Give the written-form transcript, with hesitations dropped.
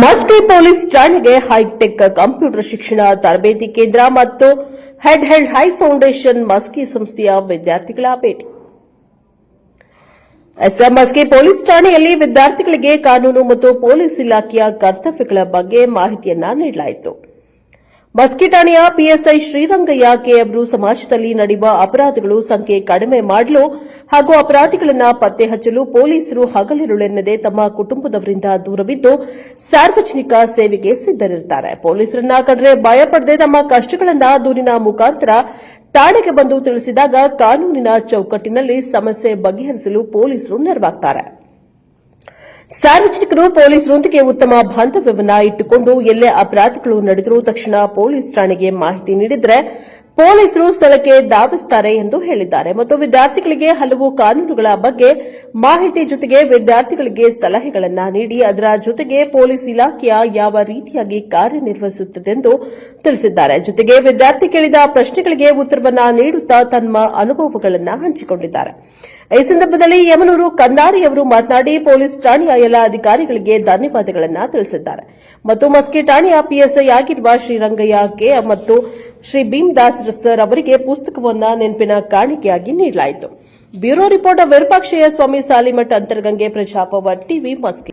Maski police ಠಾಣೆಗೆ high tech computer ಶಿಕ್ಷಣ ತರಬೇತಿ ಕೇಂದ್ರ ಮತ್ತು ಹೆಡ್ ಹೈ ಫೌಂಡೇಶನ್ ಮಸ್ಕಿ ಸಂಸ್ಥೆಯ ವಿದ್ಯಾರ್ಥಿಗಳ ಭೇಟಿ. ಮಸ್ಕಿ ಪೊಲೀಸ್ ಠಾಣೆಯಲ್ಲಿ ವಿದ್ಯಾರ್ಥಿಗಳಿಗೆ ಕಾನೂನು ಮತ್ತು ಪೊಲೀಸ್ ಇಲಾಖೆಯ ಕರ್ತವ್ಯಗಳ ಬಗ್ಗೆ ಮಾಹಿತಿಯನ್ನ ನೀಡಲಾಯಿತು. ಮಸ್ಕಿ ಠಾಣೆಯ ಪಿಎಸ್ಐ ಶ್ರೀರಂಗಯ್ಯ ಕೆ ಅವರು ಸಮಾಜದಲ್ಲಿ ನಡೆಯುವ ಅಪರಾಧಗಳು ಸಂಖ್ಯೆ ಕಡಿಮೆ ಮಾಡಲು ಹಾಗೂ ಅಪರಾಧಿಗಳನ್ನು ಪತ್ತೆ ಹಚ್ಚಲು ಪೊಲೀಸರು ಹಗಲಿರುಳೆನ್ನದೆ ತಮ್ಮ ಕುಟುಂಬದವರಿಂದ ದೂರವಿದ್ದು ಸಾರ್ವಜನಿಕ ಸೇವೆಗೆ ಸಿದ್ದರಿರುತ್ತಾರೆ. ಪೊಲೀಸರನ್ನ ಕಂಡ್ರೆ ಭಯಪಡದೆ ತಮ್ಮ ಕಷ್ಟಗಳನ್ನು ದೂರಿನ ಮುಖಾಂತರ ಠಾಣೆಗೆ ಬಂದು ತಿಳಿಸಿದಾಗ ಕಾನೂನಿನ ಚೌಕಟ್ಟಿನಲ್ಲಿ ಸಮಸ್ಯೆ ಬಗೆಹರಿಸಲು ಪೊಲೀಸರು ನೆರವಾಗುತ್ತಾರೆ. ಸಾರ್ವಜನಿಕರು ಪೊಲೀಸರೊಂದಿಗೆ ಉತ್ತಮ ಬಾಂಧವ್ಯವನ್ನ ಇಟ್ಟುಕೊಂಡು ಎಲ್ಲೇ ಅಪರಾಧಗಳು ನಡೆದರೂ ತಕ್ಷಣ ಪೊಲೀಸ್ ಠಾಣೆಗೆ ಮಾಹಿತಿ ನೀಡಿದರೆ ಪೊಲೀಸರು ಸ್ಥಳಕ್ಕೆ ಧಾವಿಸುತ್ತಾರೆ ಎಂದು ಹೇಳಿದ್ದಾರೆ. ಮತ್ತು ವಿದ್ಯಾರ್ಥಿಗಳಿಗೆ ಹಲವು ಕಾನೂನುಗಳ ಬಗ್ಗೆ ಮಾಹಿತಿ ಜೊತೆಗೆ ವಿದ್ಯಾರ್ಥಿಗಳಿಗೆ ಸಲಹೆಗಳನ್ನು ನೀಡಿ ಅದರ ಜೊತೆಗೆ ಪೊಲೀಸ್ ಇಲಾಖೆಯ ಯಾವ ರೀತಿಯಾಗಿ ಕಾರ್ಯನಿರ್ವಹಿಸುತ್ತದೆ ಎಂದು ತಿಳಿಸಿದ್ದಾರೆ. ಜೊತೆಗೆ ವಿದ್ಯಾರ್ಥಿ ಕೇಳಿದ ಪ್ರಶ್ನೆಗಳಿಗೆ ಉತ್ತರವನ್ನ ನೀಡುತ್ತಾ ತಮ್ಮ ಅನುಭವಗಳನ್ನು ಹಂಚಿಕೊಂಡಿದ್ದಾರೆ. ಈ ಸಂದರ್ಭದಲ್ಲಿ ಯಮನೂರು ಕನ್ನಾರಿ ಅವರು ಮಾತನಾಡಿ ಪೊಲೀಸ್ ಠಾಣೆಯ ಎಲ್ಲ ಅಧಿಕಾರಿಗಳಿಗೆ ಧನ್ಯವಾದಗಳನ್ನು ತಿಳಿಸಿದ್ದಾರೆ. ಮತ್ತು ಮಸ್ಕಿ ಠಾಣೆಯ ಪಿಎಸ್ಐ ಆಗಿರುವ ಶ್ರೀರಂಗಯ್ಯ ಕೆ ಮತ್ತು ಶ್ರೀ ಭೀಮದಾಸ್ ಸರ್ ಅವರಿಗೆ ಪುಸ್ತಕವನ್ನು ನೆನಪಿನ ಕಾಣಿಕೆಯಾಗಿ ನೀಡಲಾಯಿತು. ಬ್ಯೂರೋ ರಿಪೋರ್ಟರ್ ವಿರೂಪಾಕ್ಷಯ್ಯ ಸ್ವಾಮಿ ಸಾಲಿಮಠ್ ಅಂತರಗಂಗೆ ಪ್ರಜಾಪವರ್ ಟಿವಿ ಮಸ್ಕಿ.